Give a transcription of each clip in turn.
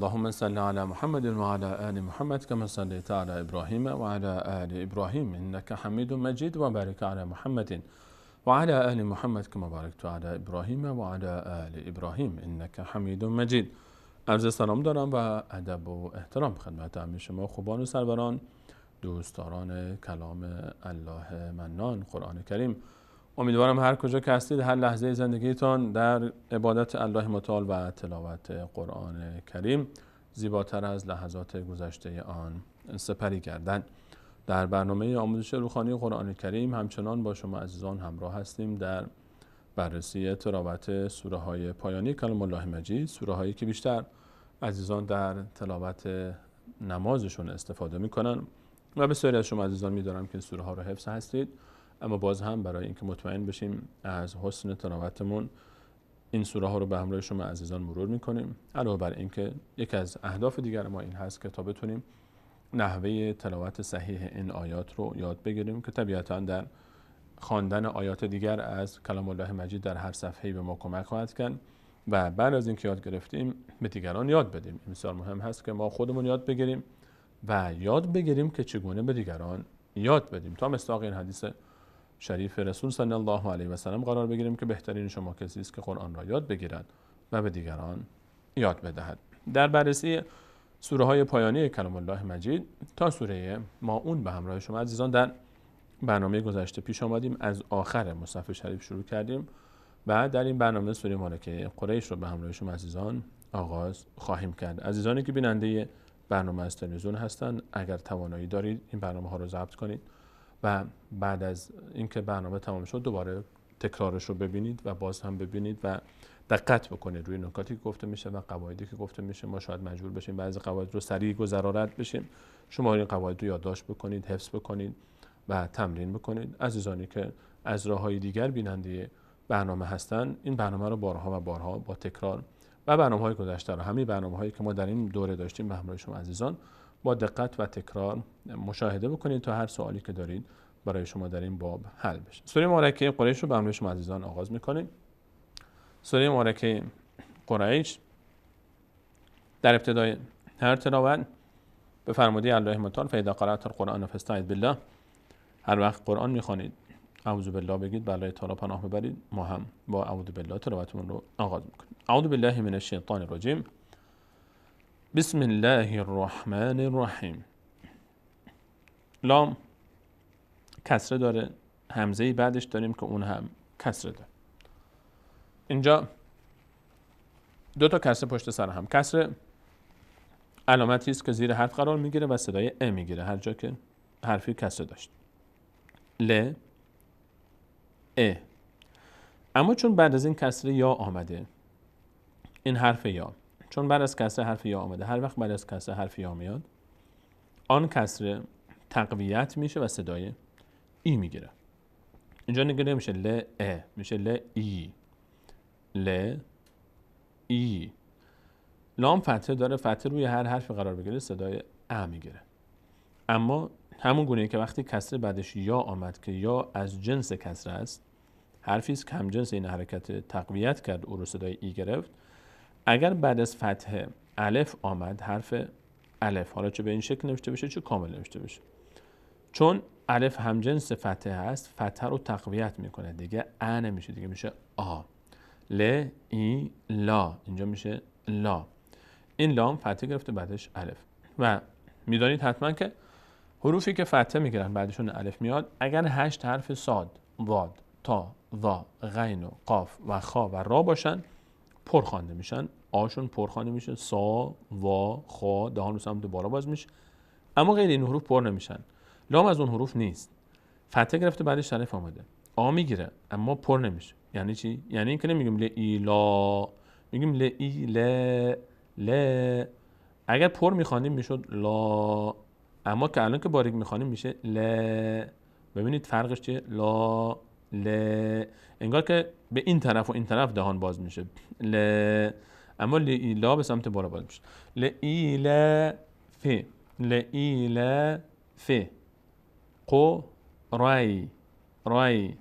اللهم صل على محمد وعلى آل محمد كما صليت على إبراهيم وعلى آل إبراهيم إنك حميد مجيد وبارك على محمد وعلى آل محمد كما باركت على إبراهيم وعلى آل إبراهيم إنك حميد مجيد. عرض سلام دارم و ادب و احترام خدمت همه شما خوبان و سروران، دوستداران کلام الله منان قرآن کریم. امیدوارم هر کجا که هستید هر لحظه زندگیتان در عبادت الله متعال و تلاوت قرآن کریم زیباتر از لحظات گذشته آن سپری کردن. در برنامه آموزش روحانی قرآن کریم همچنان با شما عزیزان همراه هستیم در بررسی تلاوت سوره های پایانی کلام الله مجید، سوره هایی که بیشتر عزیزان در تلاوت نمازشون استفاده میکنن و بسیاری از شما عزیزان میدارم که سوره ها رو حفظ هستید، اما باز هم برای اینکه مطمئن بشیم از حسن تلاوتمون این سوره ها رو به همراه شما عزیزان مرور میکنیم. علاوه بر اینکه یکی از اهداف دیگر ما این هست که تا بتونیم نحوه تلاوت صحیح این آیات رو یاد بگیریم که طبیعتاً در خواندن آیات دیگر از کلام الله مجید در هر صفحه‌ای به ما کمک خواهد کرد و بعد از اینکه یاد گرفتیم به دیگران یاد بدیم. این بسیار مهم هست که ما خودمون یاد بگیریم و یاد بگیریم که چگونه به دیگران یاد بدیم تا مصداق این حدیث شریف رسول صلی الله علیه و سلم قرار بگیریم که بهترین شما کسی است که قرآن را یاد بگیرد و به دیگران یاد بدهد. در بررسی سوره های پایانی کلام الله مجید تا سوره ماعون به همراه شما عزیزان در برنامه گذشته پیش آمدیم. از آخر مصحف شریف شروع کردیم و در این برنامه سوره مالکه قریش رو به همراه شما عزیزان آغاز خواهیم کرد. عزیزانی که بیننده برنامه از تلویزیون هستند اگر توانایی دارید این برنامه ها رو ضبط کنید و بعد از اینکه برنامه تمام شد دوباره تکرارش رو ببینید و باز هم ببینید و دقت بکنید روی نکاتی که گفته میشه و قواعدی که گفته میشه. ما شاید مجبور بشیم بعضی قواعد رو سریع گذرا رد بشیم. شما این قواعد رو یادداشت بکنید، حفظ بکنید و تمرین بکنید. عزیزانی که از راههای دیگر بیننده برنامه هستن این برنامه رو بارها و بارها با تکرار و برنامه‌های گذشته رو همین برنامه‌هایی که ما در این دوره داشتیم به همراه شما عزیزان با دقت و تکرار مشاهده بکنید تا هر سوالی که دارید برای شما در این باب حل بشه. سوره مبارکه قریش رو به همراه شما عزیزان آغاز می‌کنیم. سوره مبارکه قریش در ابتدای هر تلاوت به فرموده الله متعال فاذا قرأت القرآن فاستعذ بالله، هر وقت قرآن می‌خوانید اعوذ بالله بگید، برای تعالی پناه ببرید. ما هم با اعوذ بالله تلاوتمون رو آغاز می‌کنیم. اعوذ بالله من الشیطان الرجیم. بسم الله الرحمن الرحیم. لام کسره داره، همزه‌ای بعدش داریم که اون هم کسره داره. اینجا دو تا کسره پشت سر هم. کسره علامتی است که زیر حرف قرار میگیره و صدای ا میگیره هر جا که حرفی کسره داشت. ل ا. اما چون بعد از این کسره یا آمده، این حرف یا، چون بعد از کسره حرف یا آمده، هر وقت بعد از کسره حرف یا میاد آن کسره تقویت میشه و صدای ای میگیره. اینجا نگه میشه ل ا، میشه ل ای. ل ای. لام فتحه داره، فتحه روی هر حرفی قرار بگیره صدای ا میگیره. اما همون گونه که وقتی کسره بعدش یا آمد که یا از جنس کسره است، حرفی است که هم جنس این حرکت تقویت کرد او رو صدای ای گرفت، اگر بعد از فتحه الف آمد، حرف الف، حالا چه به این شکل نوشته بشه چه کامل نوشته بشه، چون الف هم جنس فتحه هست فتحه رو تقویت میکنه، دیگه ا نمیشه، دیگه میشه آ. ل ای لا، اینجا میشه لا. این لام فتحه گرفته بعدش الف و میدانید حتما که حروفی که فتحه میگیرن بعدشون الف میاد اگر 8 حرف صاد، واد، تا، ظا، غین و قاف و خا و را باشن پر خوانده میشن. آشون پر خوانده میشه، سا، وا، خا، دهان رو سمت بالا باز میشه. اما غیر این حروف پر نمیشن. لام از اون حروف نیست، فتحه گرفته بعدش الف آمده، آ میگیره اما پر نمیشه. یعنی چی؟ یعنی اینکه نمیگیم ل ای لا، میگیم ل ای ل. اگر پر میخوانیم میشد لا، اما که الان که باریک میخوانیم میشه ل. ببینید فرقش چیه؟ لا ل، انگار که به این طرف و این طرف دهان باز میشه ل، اما ل ای لا به سمت بالا باز میشه. ل ای ل ف، ل ای ل ف. قو رای، رای،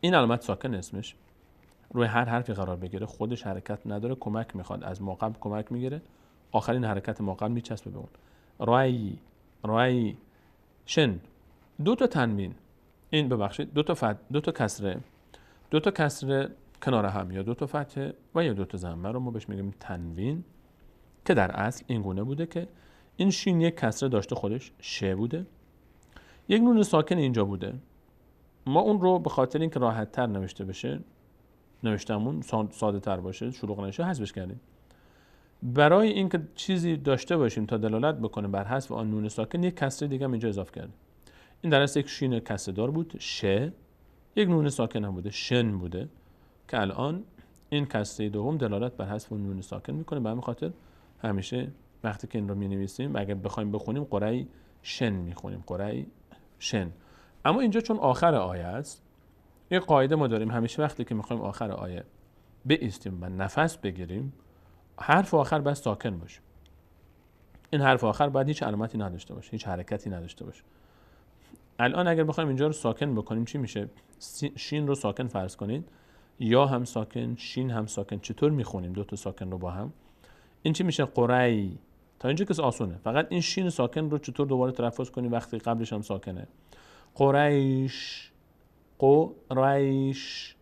این علامت ساکن اسمش روی هر حرفی قرار بگیره خودش حرکت نداره، کمک میخواد از ما قبل کمک میگیره، آخرین حرکت ما قبل میچسبه به اون. رای، رای. شن، دو تا تنوین، این ببخشید دو تا کسره، دو تا کسره کنار هم یا دو تا فتحه و یا دو تا ضمه رو ما بهش میگیم تنوین، که در اصل این گونه بوده که این شین یک کسره داشته خودش ش بوده، یک نون ساکن اینجا بوده، ما اون رو به خاطر اینکه راحت تر نوشته بشه، نوشتمون ساده تر باشه، شلوغ نشه، حذفش کردیم. برای اینکه چیزی داشته باشیم تا دلالت بکنه بر حذف آن نون ساکن، یک کسره دیگه هم اینجا اضافه کردیم. این در اصل یک شین کسره دار بود ش، یک نون ساکن هم بوده شن بوده، که الان این کسره دوم دلالت بر حذف نون ساکن میکنه. به همین خاطر همیشه وقتی که این رو می‌نویسیم اگر بخوایم بخونیم قرعی شن میخونیم، قرعی شن. اما اینجا چون آخر آیه است، یک قاعده ما داریم، همیشه وقتی که میخوایم آخر آیه بایستیم و نفس بگیریم، حرف آخر باید ساکن باشه. این حرف آخر باید هیچ علامتی نداشته باشه، هیچ حرکتی نداشته باشه. الان اگر بخوایم اینجا رو ساکن بکنیم چی میشه؟ شین رو ساکن فرض کنید، یا هم ساکن، شین هم ساکن. چطور میخونیم دو تا ساکن رو با هم؟ این چی میشه؟ قرعی. تا اینجا که آسونه، فقط این شین ساکن رو چطور دوباره تلفظ کنیم وقتی قبلش هم ساکنه؟ قریش، قریش.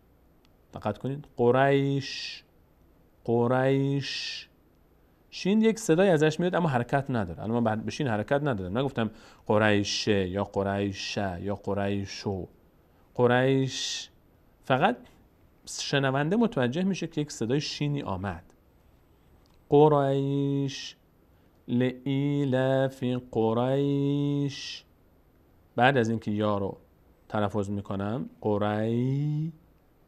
دقت کنید، قریش، قریش. شین یک صدای ازش میاد اما حرکت نداره. الان من به شین حرکت ندادم، نگفتم قریشه یا قریشه یا قریشو، قریش. فقط شنونده متوجه میشه که یک صدای شینی آمد. قریش، لإیلاف قریش. بعد از اینکه یا رو تلفظ میکنم، قری،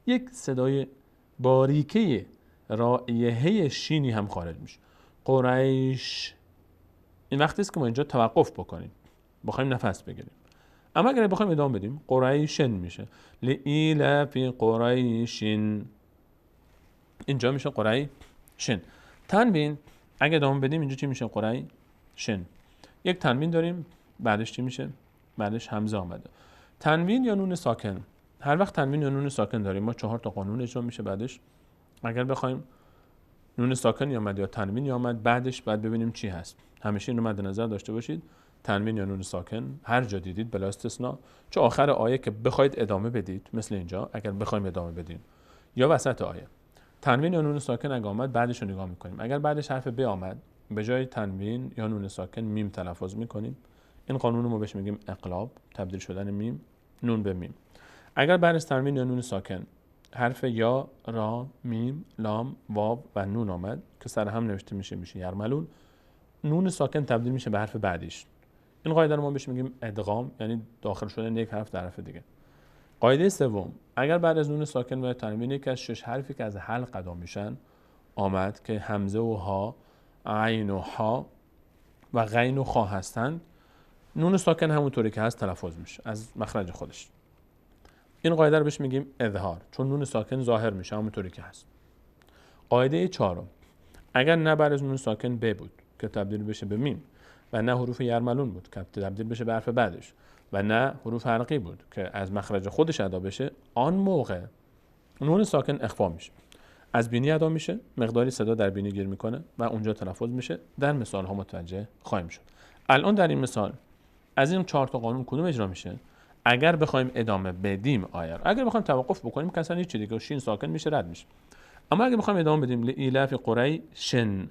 یک صدای باریکه رائحه شینی هم خارج میشه. قریش. این وقتی است که ما اینجا توقف بکنیم، بخوایم نفس بگیریم. اما اگر بخوایم ادامه بدیم، قریشن میشه. لإیلاف قریشن. اینجا میشه قریشن. تنوین اگه ادامه بدیم اینجا چی میشه؟ قریشن. یک تنوین داریم، بعدش چی میشه؟ بعدش همزه آمده. تنوین یا نون ساکن، هر وقت تنوین یا نون ساکن داریم ما 4 تا قانون اجرا میشه بعدش. اگر بخوایم نون ساکن آمد یا تنوین آمد، بعدش بعد ببینیم چی هست. همیشه اینو مد نظر داشته باشید، تنوین یا نون ساکن هر جا دیدید بلا استثنا، چه آخر آیه که بخواید ادامه بدید مثل اینجا اگر بخوایم ادامه بدیم، یا وسط آیه، تنوین یا نون ساکن اگه آمد بعدش رو نگاه میکنیم. اگر بعدش حرف ب آمد، به جای تنوین یا نون ساکن میم تلفظ میکنیم. این قانون ما بهش میگیم اقلاب، تبدیل شدن میم نون به میم. اگر بعد از تنوین یا نون ساکن حرف یا، را، میم، لام، واو و نون آمد که سر هم نوشته میشه یرملون، نون ساکن تبدیل میشه به حرف بعدیش. این قاعده رو ما بهش میگیم ادغام، یعنی داخل شدن یک حرف در حرف دیگه. قاعده سوم، اگر بعد از نون ساکن و تنوین یک از 6 حرفی که از حلق ادا میشن آمد که همزه و ها، عین و ها و غین و خا هستند، نون ساکن همونطوری که هست تلفظ میشه از مخرج خودش. این قاعده رو بهش میگیم اظهار، چون نون ساکن ظاهر میشه همونطوری که هست. قاعده چهارم، اگر نه بعد از نون ساکن ب بود که تبدیل بشه به میم، و نه حروف یرملون بود که تبدیل بشه به حرف بعدش، و نه حروف حلقی بود که از مخرج خودش ادا بشه، آن موقع نون ساکن اخفا میشه، از بینی ادا میشه، مقداری صدا در بینی گیر میکنه و اونجا تلفظ میشه. در مثال ها متوجه خواهیم شد. الان در این مثال از این 4 تا قانون کدوم اجرا میشه؟ اگر بخوایم ادامه بدیم آیه، اگر بخوایم توقف بکنیم که اصلا هیچ دیگه، شین ساکن میشه، رد میشه. اما اگر بخوایم ادامه بدیم، لإیلاف قریشن،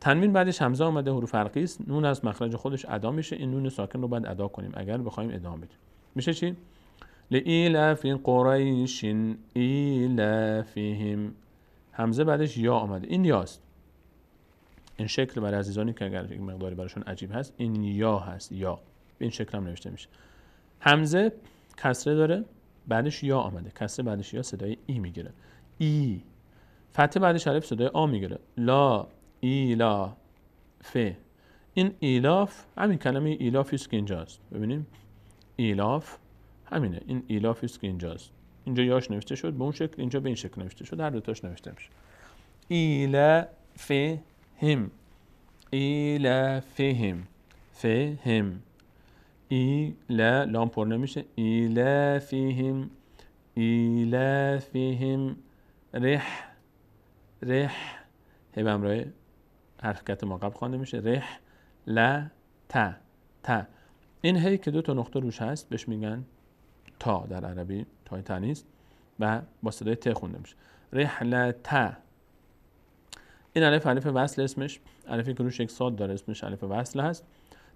تنوین بعدش همزه اومده، حروف حلقی است، نون از مخرج خودش ادا میشه، این نون ساکن رو بعد ادا کنیم اگر بخوایم ادامه بدیم. میشه چی؟ لإیلاف قریش ایلافهم، همزه بعدش یا آمده، این یاست. این شکل برای عزیزانی که اگر یک مقداری براشون عجیب هست، این یا هست، یا به این شکل هم نوشته میشه. همزه کسره داره، بعدش یا آمده، کسره بعدش یا صدای ای میگیره، ای. فتحه بعدش الف صدای آ میگیره، لا ایلا ف. این ایلاف همین کلمه ایلافی است که اینجاست. ببینیم ایلاف همینه، این ایلافی است که اینجاست. اینجا یاش نوشته شد به اون شکل، اینجا به این شکل نوشته شد، هر دو تاش نوشته میشه. ایلا فهم، ایلا فهم، فهم. ایلا لام پر نمیشه، ایلا فهم، ایلا فهم رح رح هی به همراه حرکت ما قبل خوانده میشه. رح ل ت. این هی که 2 تا نقطه روش هست بهش میگن تا در عربی، تای تانیث، و با صدای ت خونده میشه. رحلت. این الف وصل اسمش، الفی که روش یک صاد داره اسمش الف وصل هست.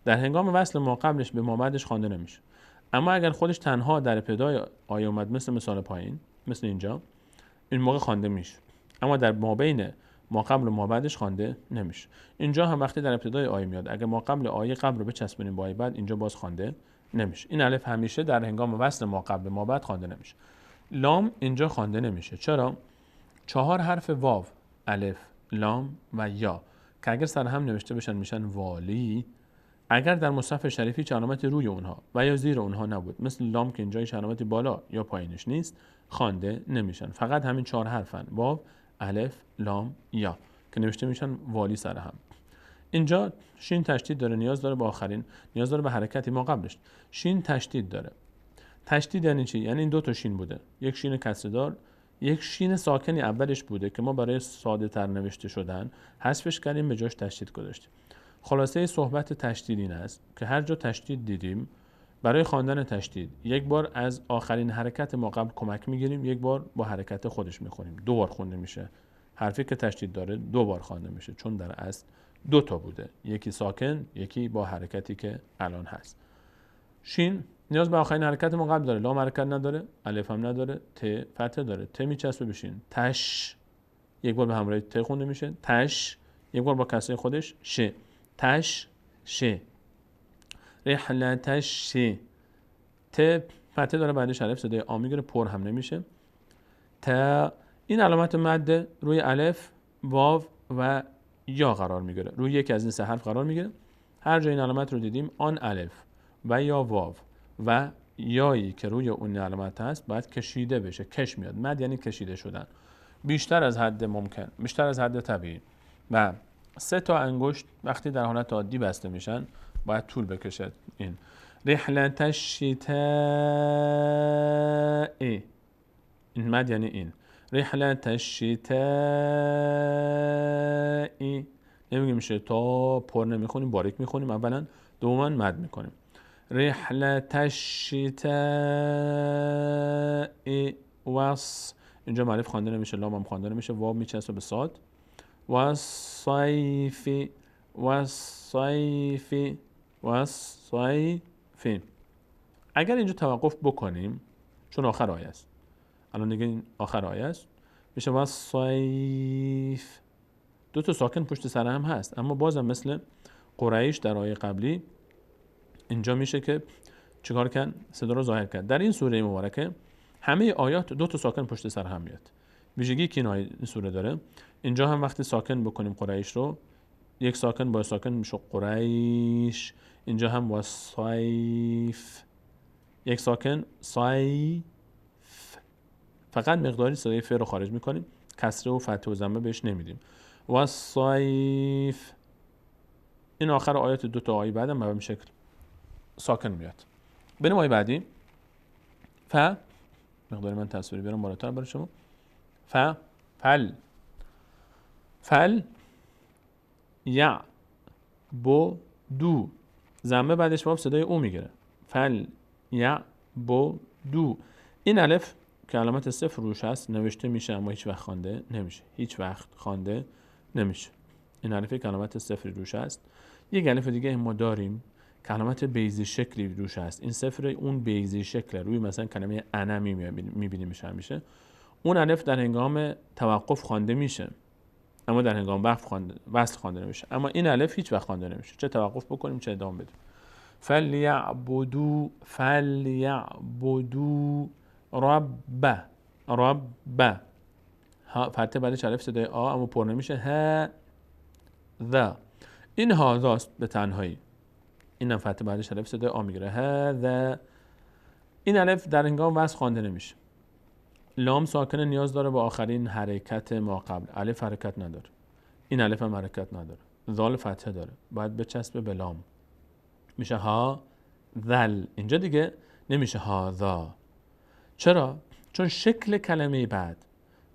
در هنگام وصل ما قبلش به ما بعدش خوانده نمیشه. اما اگر خودش تنها در ابتدای آیه اومد مثل مثال پایین، مثل اینجا، این موقع خوانده میشه. اما در ما بین ما قبل و ما بعدش خوانده نمیشه. اینجا هم وقتی در ابتدای آیه میاد، اگر ما قبل آیه قبل رو بچسبونیم با آیه بعد، اینجا باز خوانده نمیشه. این الف همیشه در هنگام وصل ما قبل ما بعد خوانده نمیشه. لام اینجا خوانده نمیشه. چرا؟ 4 حرف واو، الف، لام و یا که اگر سر هم نوشته بشن میشن والی، اگر در مصحف شریفی علامتی روی اونها و یا زیر اونها نبود، مثل لام که اینجا هیچ علامتی بالا یا پایینش نیست، خوانده نمیشن. فقط همین 4 حرفن، واو، الف، لام، یا، که نوشته میشن والی سر هم. اینجا شین تشدید داره، نیاز داره به آخرین، نیاز داره به حرکتی ما قبلش. شین تشدید داره. تشدید یعنی چی؟ یعنی این 2 تا شین بوده، یک شین کسردار، یک شین ساکنی اولش بوده که ما برای ساده تر نوشته شدن حذفش کردیم، به جاش تشدید گذاشتیم. خلاصه صحبت تشدید این است که هر جا تشدید دیدیم برای خواندن تشدید یک بار از آخرین حرکت ما قبل کمک میگیریم، یک بار با حرکت خودش میخونیم. 2 بار خونده میشه. حرفی که تشدید داره 2 بار خوانده میشه، چون در اصل 2 تا بوده، یکی ساکن، یکی با حرکتی که الان هست. شین نیاز به آخرین حرکت ما قبل داره، لام حرکت نداره، الف هم نداره، ت فتحه داره، ت میچسبه بشین. تش یک بار به همراه ت خونده میشه. تش یک بار با کسره خودش. ش تش ش. رحلتش ش. ت فتحه داره، بعدش الف صدای آ میگیره، پر هم نمیشه. تا این علامت مد روی الف، واو و یا قرار میگیره، روی یکی از این 3 حرف قرار میگیره. هر جا این علامت رو دیدیم، آن الف و یا واو و یایی که روی اون علامت هست باید کشیده بشه. کش میاد. مد یعنی کشیده شدن، بیشتر از حد ممکن، بیشتر از حد طبیعی. و 3 تا انگشت وقتی در حالت عادی بسته میشن باید طول بکشه. این رحلت الشتاء، این مد یعنی این. رحلت الشتاء نمیگیم شتا، پر نمیخونیم، باریک میخونیم اولا، دوما مد میکنیم. رحلت الشتاء وص، اینجا معرف خوانده نمیشه، لام هم خوانده نمیشه، واو میچسبه به صاد. والصیف والصیف والصیف. اگر اینجا توقف بکنیم، چون آخر آیه است، الان دیگه این آخر آیه است، میشه والصیف. 2 تا ساکن پشت سر هم هست، اما بازم مثل قریش در آیه قبلی اینجا میشه که چیکار کن؟ صدا رو ظاهر کرد. در این سوره مبارکه همه آیات 2 تا ساکن پشت سر هم میاد. ویژگی که این سوره داره، اینجا هم وقتی ساکن بکنیم قریش رو، یک ساکن با ساکن میشه قریش. اینجا هم والصیف، یک ساکن صیف، فقط مقداری صدای ف رو خارج میکنیم، کسره و فتحه و ضمه بهش نمیدیم. والصیف. این آخر آیات 2 تا آیه بعدم به این شکل ساکن میاد. بریم آیه بعدی. ف، مقداری من تصویری بیارم بالاتر برای شما. فل یا بو دو، ضمه بعدش باب صدای او میگیره. فل یا بو دو. این الف که علامت 0 روش هست نوشته میشه، اما هیچ وقت خوانده نمیشه. هیچ وقت خوانده نمیشه. این الفی که علامت 0 روش هست. یک الف دیگه ما داریم که علامت بیضی شکلی روش هست. این 0 اون بیضی شکل روی مثلا کلمه انا میبینیم میشه همیشه. اون الف در هنگام توقف خوانده میشه، اما در هنگام وصل خوانده نمیشه. اما این الف هیچ وقت خوانده نمیشه، چه توقف بکنیم چه ادامه بدیم. فلیعبدو رب فتحه بعدش الف صدای آ اما پر نمیشه. ها ذا، این هاذاست به تنهایی، اینم فتحه بعدش الف صدای آ میگیره. هذا، این الف در هنگام وصل خوانده نمیشه. لام ساکن نیاز داره به آخرین حرکت ما قبل. الف حرکت نداره، این الف هم حرکت نداره. ذال فتحه داره، باید بچسبه به لام، میشه ها ذل. اینجا دیگه نمیشه هاذا. چرا؟ چون شکل کلمه بعد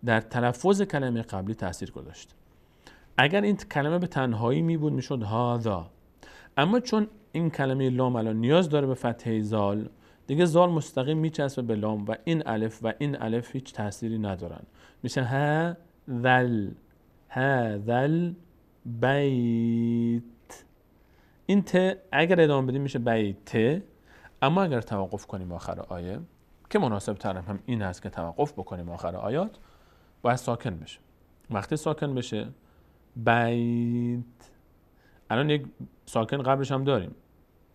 در تلفظ کلمه قبلی تاثیر گذاشت. اگر این کلمه به تنهایی می بود میشد هذا، اما چون این کلمه لام الان نیاز داره به فتحه زال، دیگه زال مستقیم میچسبه به لام و این الف هیچ تأثیری ندارن، میشه هذل بیت. این ت اگر ادامه بدیم میشه بیت، اما اگر توقف کنیم آخر آیه، که مناسب تر هم این هست که توقف بکنیم آخر آیات، باید ساکن بشه. وقتی ساکن بشه بیت، الان یک ساکن قبلش هم داریم،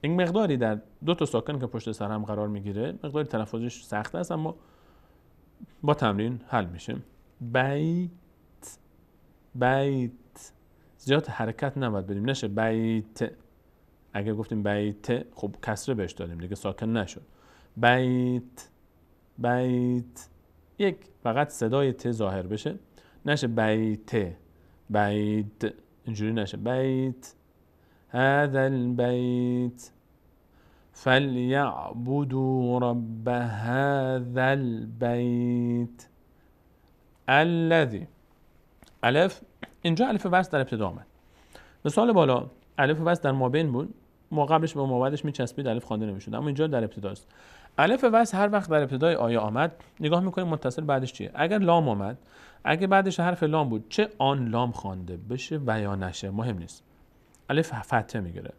این مقداری در دو تا ساکن که پشت سر هم قرار میگیره مقداری تلفظش سخت است، اما با تمرین حل میشه. بیت زیاد حرکت نباید بدیم، نشه بیت. اگر گفتیم بیت خب کسره بهش دادیم دیگه ساکن نشد. بیت یک فقط صدای ت ظاهر بشه، نشه بیت اینجوری نشه. بیت هذا البيت فليعبدوا رب هذا البيت الذي. الف اینجا الف وصل در ابتدا آمد. مثال بالا الف وصل در مابین بود، ما قبلش با مابعدش میچسبید الف خوانده نمیشد، اما اینجا در ابتداست. الف وصل هر وقت در ابتدای آیه آمد نگاه میکنیم متصل بعدش چیه. اگر لام آمد، اگه بعدش حرف لام بود، چه آن لام خوانده بشه و یا نشه مهم نیست، الف فتحه میگیره.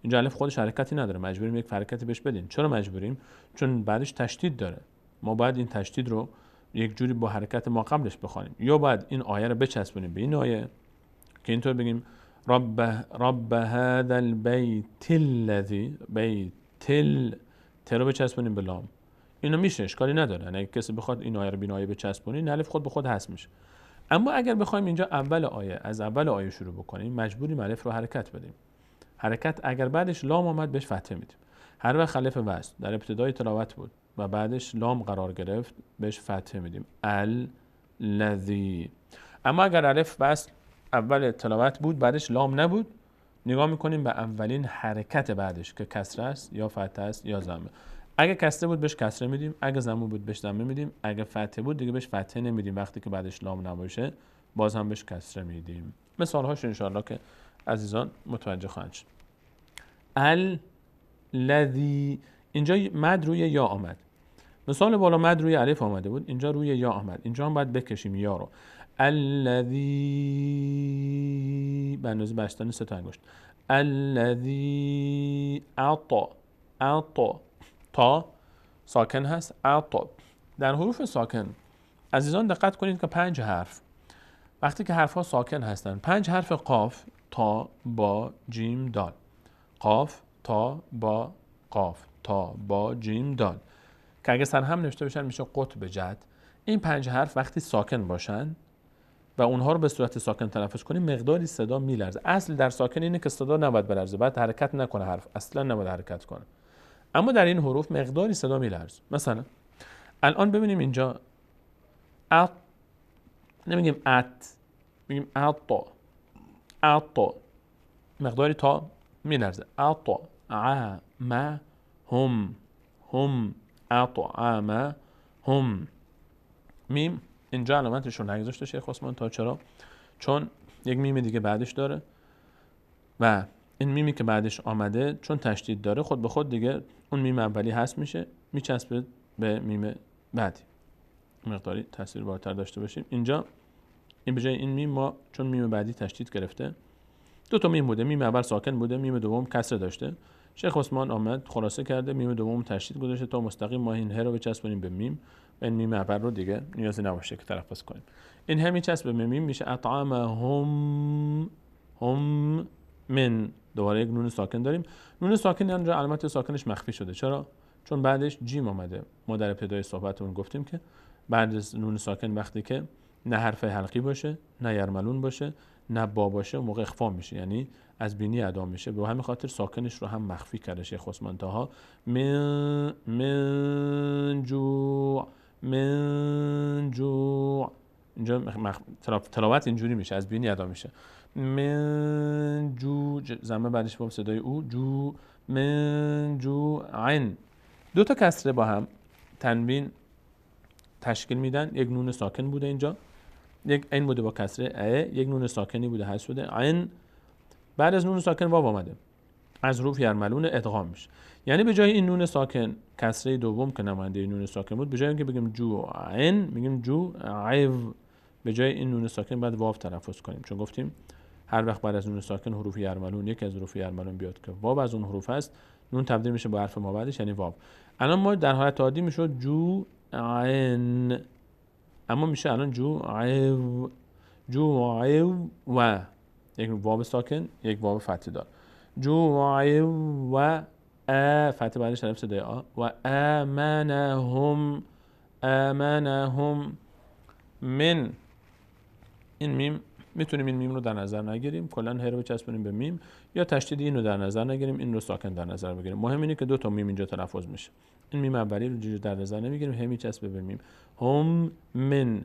اینجا الف خودش حرکتی نداره، مجبوریم یک حرکتی بهش بدیم. چرا مجبوریم؟ چون بعدش تشدید داره، ما باید این تشدید رو یک جوری با حرکت ما قبلش بخوانیم، یا باید این آیه رو بچسبونیم به این آیه که اینطور بگیم رب هذا البيت الذي ت رو بچسبونیم به لام. اینو میشه، اشکالی نداره. اگه کسی بخواد این آیه رو به آیه بچسبونین، الف خود به خود حذف میشه. اما اگر بخوایم اینجا از اول آیه شروع بکنیم، مجبوریم الف رو حرکت بدیم. حرکت اگر بعدش لام آمد بهش فتحه میدیم. هر وقت الف وصل در ابتدای تلاوت بود و بعدش لام قرار گرفت بهش فتحه میدیم، الذی. اما اگر الف وصل اول تلاوت بود بعدش لام نبود، نگاه میکنیم به اولین حرکت بعدش که کسره است یا فتحه است یا ضمه. اگه کسره بود بهش کسره میدیم، اگه ضمه بود بهش ضمه میدیم، اگه فتحه بود دیگه بهش فتحه نمیدیم، وقتی که بعدش لام نباشه باز هم بهش کسره میدیم. مثال هاش ان شاء الله که عزیزان متوجه خواهند شد. الذی اینجا مد روی یا آمد. مثال بالا مد روی الف آمده بود، اینجا روی یا آمد. اینجا هم باید بکشیم یا رو. الذی به اندازه بستن سه تا انگشت. الذی اعطا تا ساکن هست، اعطا. در حروف ساکن عزیزان دقت کنید که 5 حرف وقتی که حرف ها ساکن هستن، 5 حرف قاف تا با جیم دال، قاف تا با قاف تا با جیم دال که اگه سر هم نوشته بشن میشه قطب جد. این 5 حرف وقتی ساکن باشن و اونها رو به صورت ساکن تلفظ کنیم مقداری صدا میلرزه. اصل در ساکن اینه که صدا نباید بلرزه، باید حرکت نکنه، حرف اصلا نباید حرکت کنه، اما در این حروف مقداری صدا میلرزه. مثلا الان ببینیم اینجا نمیگیم ات، میگیم اعطا، مقداری تا میلرزه. اعطا ما هم اطعم هم. میم اینجا علامتش رو نگذاشته شیخ عثمان تا، چرا؟ چون یک میم دیگه بعدش داره و این میمی که بعدش آمده چون تشدید داره خود به خود دیگه اون میم اولی حذف میشه، میچسبه به میم بعدی. مقداری تاثیربارتر داشته باشیم. اینجا این به جای این میم ما چون میم بعدی تشدید گرفته، 2 تا میم بوده، میم اول ساکن بوده، میم دوم کسره داشته. شیخ عثمان آمد خلاصه کرده، میم دوم تشدید گذاشته تا مستقیم ما این ه رو بچسبونیم به میم و این میم اول رو دیگه نیازی نباشه که تلفظ کنیم. این ه میچسبه به میم میشه اطعمهم هم من. دوباره یک نون ساکن داریم. نون ساکن اینجا علامت ساکنش مخفی شده. چرا؟ چون بعدش جیم اومده. ما در ابتدای صحبتمون گفتیم که بعد از نون ساکن وقتی که نه حرف حلقی باشه، نه یرملون باشه، نه با باشه، اون موقع اخفا میشه، یعنی از بینی ادا میشه. به همین خاطر ساکنش رو هم مخفی کرده شیخ عثمان طاها. من جوع اینجا تلاوت اینجوری میشه، از بینی ادا میشه. من جو زمه بعدش با صدای او، جو من جوعن. 2 تا کسره با هم تنوین تشکیل میدن، یک نون ساکن بوده اینجا یک عین بوده با کسره ا، یک نون ساکنی بوده حذف شده عین، بعد از نون ساکن واو اومده، از حروف یرملون ادغام میشه. یعنی به جای این نون ساکن کسره دوم که نماینده نون ساکن بود، به جای اینکه بگیم جو عین میگیم جو عیو. به جای این نون ساکن بعد واو تلفظ کنیم، چون گفتیم هر وقت بعد از نون ساکن حروف یرملون یک از حروف یرملون بیاد که واو از اون حروف هست، نون تبدیل میشه به حرف ما بعدش یعنی واو. الان ما در حالت عادی میشد جو عین، اما میشه الان جو عیو، جو عیو و یک واو ساکن یک واو فتحه دار، جو عیو و فتحه بعدش الف صدای آ و آمنهم، آمنهم من. این میم میتونیم این میم رو در نظر نگیریم، کلا ه رو بچسبونیم به میم، یا تشدید این رو در نظر نگیریم، این رو ساکن در نظر بگیریم. مهم اینه که دو تا میم اینجا تلفظ میشه. این میم اولی رو در نظر نمیگیریم، هم میچسبه به میم. هم من.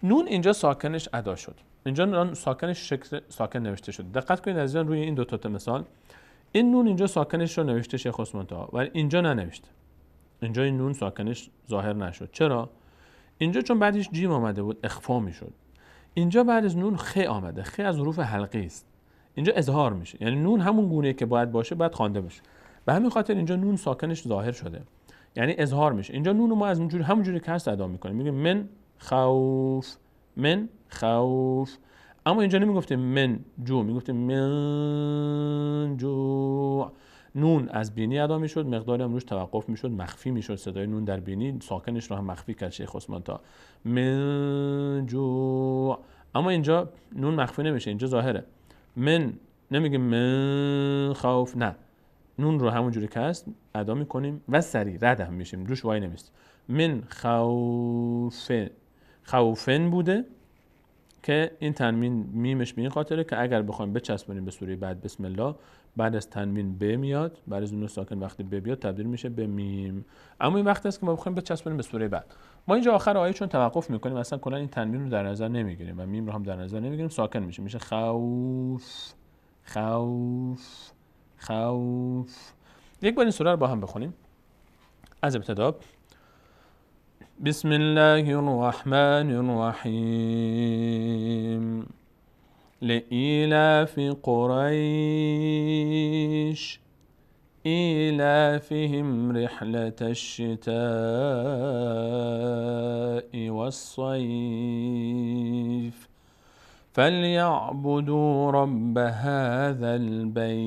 نون اینجا ساکنش ادا شد، اینجا نون ساکنش شکل ساکن نوشته شد. دقت کنید عزیزان روی این دو تا مثال، این نون اینجا ساکنش رو نوشته شیخ عثمان طاها ولی اینجا ننوشته. اینجا این نون ساکنش ظاهر نشد. چرا؟ اینجا چون بعدش جیم آمده بود اخفا میشد. اینجا بعد از نون خ آمده، خ از حروف حلقی است، اینجا اظهار میشه، یعنی نون همون گونه که باید باشه باید خوانده بشه. به همین خاطر اینجا نون ساکنش ظاهر شده، یعنی اظهار میشه. اینجا نون رو ما از اونجوری همونجوری که هست ادا میکنیم، میگیم من خوف، من خوف. اما اینجا نمیگفتیم من جو، میگفتیم من جو. نون از بینی ادا میشد، مقداری هم روش توقف میشد، مخفی میشد. صدای نون در بینی ساکنش رو هم مخفی کرد شیخ عثمان طاها. من جو. اما اینجا نون مخفی نمیشه، اینجا ظاهره. من نمیگه من خوف، نه، نون رو همونجوری که هست ادا میکنیم و سریع رد هم میشیم، روش وای نمیست. من خوف، خوفن بوده که این تنوین میمش به این خاطره که اگر بخوایم بچسبونیم به سوره بعد بسم الله، بعد از تنوین ب میاد، بعد از نون ساکن وقتی ب بیاد تبدیل میشه به میم. اما این وقت است که ما بخوایم بچسبونیم به سوره بعد. ما اینجا آخر آیه چون توقف میکنیم اصلا کلا این تنوین رو در نظر نمیگیریم و میم رو هم در نظر نمیگیریم، ساکن میشه، میشه خوف، خوف، خوف. یک بار این سوره رو با هم بخونیم از ابتدا. بسم الله الرحمن الرحیم. لإيلاف قريش إيلافهم رحلة الشتاء والصيف فليعبدوا رب هذا البيت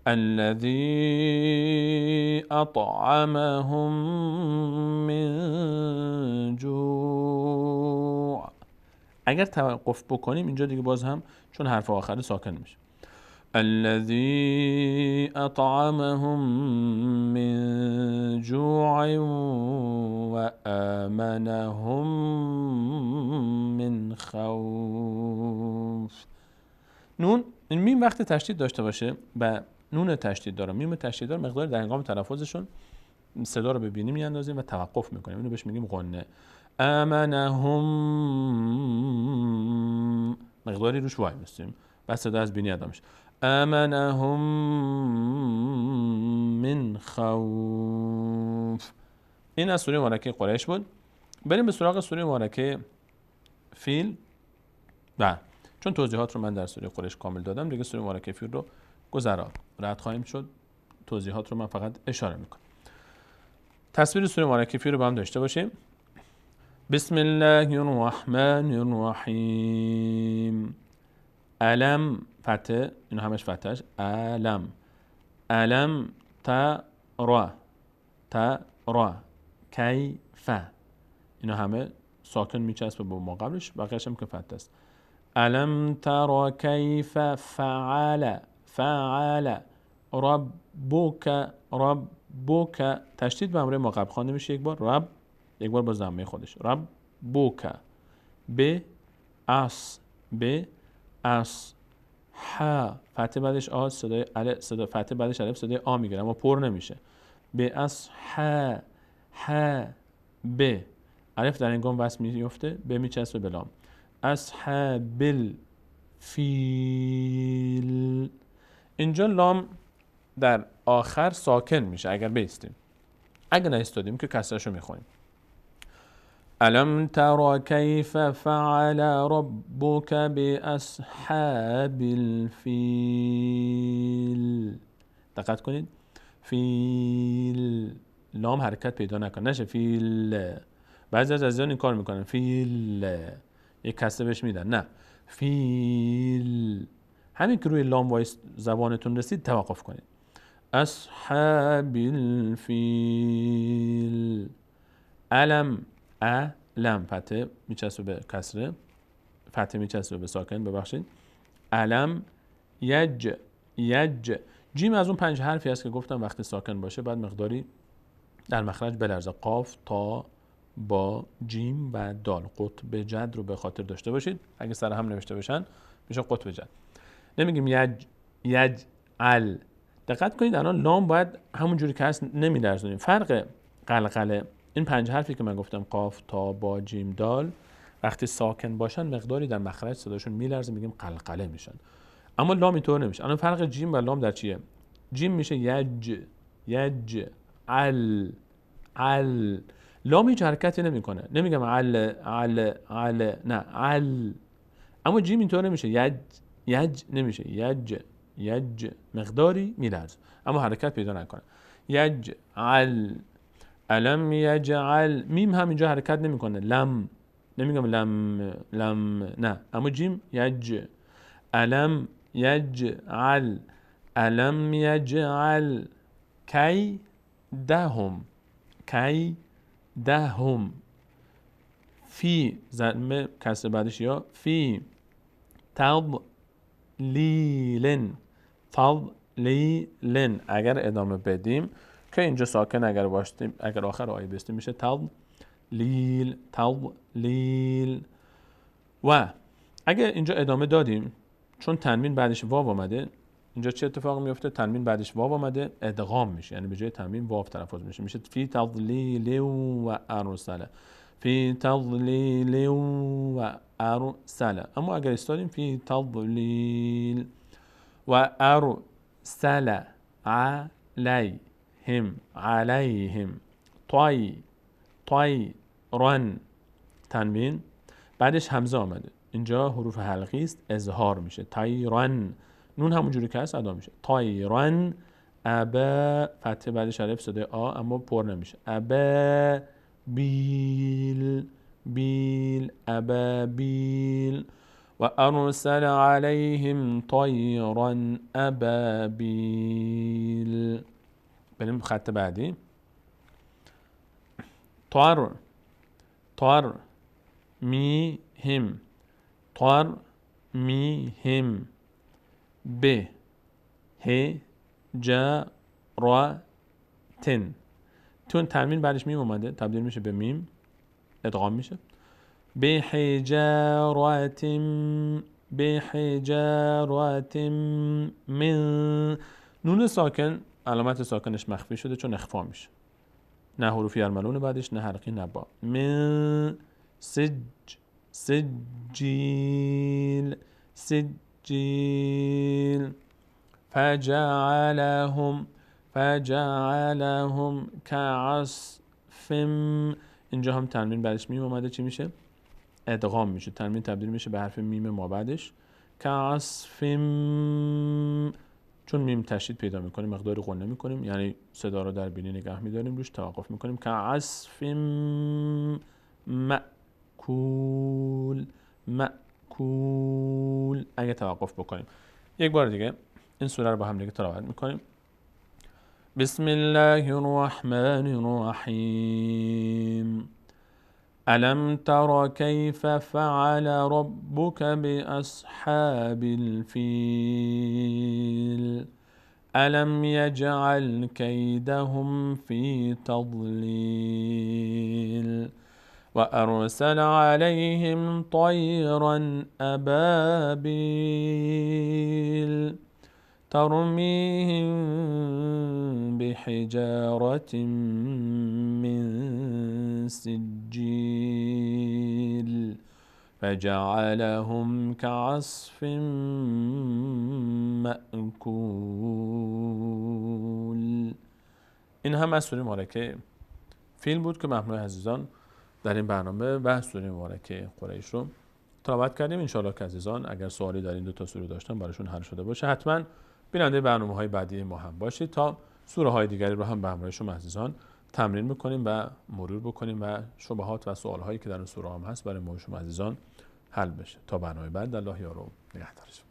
الذي أطعمهم من جوع. اگر توقف بکنیم اینجا دیگه باز هم چون حرف آخر ساکن میشه. الذي اطعمهم من جوع و آمنهم من خوف. نون این میم وقتی تشدید داشته باشه و نون تشدید داره، میم تشدید داره، مقدار در هنگام تلفظشون صدا رو به بینی میاندازیم و توقف میکنیم، اینو بهش میگیم غنه. آمنهم، مقداری روش وای میستیم بعد صدا از بینی ادا میشه. آمنهم من خوف. این از سوره مبارکه قریش بود. بریم به سراغ سوره مبارکه فیل. و چون توضیحات رو من در سوره قریش کامل دادم دیگه سوره مبارکه فیل رو گذرا رد خواهیم شد، توضیحات رو من فقط اشاره میکنم. تصویر سوره مبارکه فیل رو با هم داشته باشیم. بسم الله الرحمن الرحیم. علم فتح، اینو همش فتحش علم. علم ترى، ترى کیف، اینو همه ساکن میچسبه به ما قبلش، بقیه‌اش هم که فتح است. علم ترى کیف فعل، فعل ربک، ربک تشدید به امر ما قبل خوانده میشه یک بار، رب یک بار با ضمه خودش، رب بوکا، ب اس، ب اس، ح فتح بعدش آ، صدای ال، صدا فتح بعدش الف صدای آ میگیره اما پر نمیشه. ب اس ح، ح ب الف در هنگام وصل میفته، ب میچسبه به لام. اصحاب الفیل، اینجا لام در آخر ساکن میشه اگر بیستیم، اگر نایستادیم که کسرشو میخونیم. الم تر کیف فعل ربک باصحاب الفیل. دقت کنید فیل لام حرکت پیدا نکنه، نشه فیل. بعضی از عزیزان این کار میکنن فیل یک کسره بهش میدن، نه فیل. همین که روی لام وایس زبانتون رسید توقف کنید. اصحاب الفیل. علم لم فتحه میچسبه به کسره، فتحه میچسبه به ساکن، ببخشید. علم یج جیم از اون 5 حرفی است که گفتم وقتی ساکن باشه بعد مقداری در مخرج بلرزه. قاف، تا، با، جیم و دال. قطب جد رو به خاطر داشته باشید. اگه سر هم نوشته بشن میشه قطب جد. نمیگیم یج ال. دقت کنید الان لام باید همون جوری که هست نمیلرزونیم. فرق قلقله این 5 حرفی که من گفتم قاف، تا، با، جیم، دال وقتی ساکن باشن مقداری در مخرج صداشون میلرزه، میگیم قلقله میشن. اما لام اینطور نمیشه. الان فرق جیم و لام در چیه؟ جیم میشه یج ال. لام هیچ حرکتی نمیکنه، نمیگم ال نه ال. اما جیم اینطور نمیشه، یج نمیشه، یج مقداری میلرزه اما حرکت پیدا نکنه. یجعل الم یجعل. میم هم اینجا حرکت نمیکنه، لم نمیگم لم نه. اما جیم الم یجعل الم یجعل کی دهم فی زمه کسر بعدش یا فی تضلیل اگر ادامه بدیم که اینجا ساکن اگر باشیم، اگر آخر آیه بستیم میشه تضلیل. و اگر اینجا ادامه دادیم چون تنوین بعدش واو آمده، اینجا چه اتفاقی میفته؟ تنوین بعدش واو آمده ادغام میشه، یعنی به جای تنوین واو تلفظ میشه فی تضلیل و ارسل. فی تضلیل و ارسل. اما اگر استادیم فی تضلیل و ارسل علیهم طیرن. تنوین بعدش همزه آمده، اینجا حروف حلقی است اظهار میشه. طیرن نون همون جوری که هست ادا میشه. طیرن ابا فتحه بعدش الف صدای آ اما پر نمیشه. ابا بیل ابابیل و ارسل علیهم طیرا ابابیل. بریم خط بعدی. طر میهم به هجرتن. تون تنوین بعدش میم اومده تبدیل میشه به میم، ادغام میشه. به حجارت من. نون ساکن علامت ساکنش مخفی شده چون اخفا میشه، نه حروف یرملون بعدش، نه حلقی نه با. من سجیل فجعلهم كعصف. اینجا هم تنوین بعدش میم اومده چی میشه؟ ادغام میشه، تنوین تبدیل میشه به حرف میم ما بعدش. كعصف چون میم تشدید پیدا میکنیم مقداری غنه میکنیم، یعنی صدا رو در بینی نگه میداریم روش توقف میکنیم. كعصف مأکول اگه توقف بکنیم. یک بار دیگه این سوره رو با هم دیگه تلاوت میکنیم. بسم الله الرحمن الرحیم. الم تر کیف فعل ربک باصحاب الفیل. الم یجعل کیدهم فی تضلیل و ارسل علیهم طیرا ابابیل ترمیهم بحجارة من سجیل فجعلهم كعصف مأکول. این هم از سوره مبارکه فیل بود که ممنوع عزیزان در این برنامه و سوره مبارکه قریش رو تلاوت کردیم. انشاءالله که عزیزان اگر سوالی در این دو تا سوره داشتن براشون حل شده باشه، حتما بیننده برنامه‌های بعدی ما هم باشید تا سوره های دیگری رو هم به همراه شما عزیزان تمرین می‌کنیم و مرور بکنیم و شبهات و سوال‌هایی که در این سوره هم هست برای ما شما عزیزان حل بشه. تا برنامه بعد، الله یار و نگهدارتون.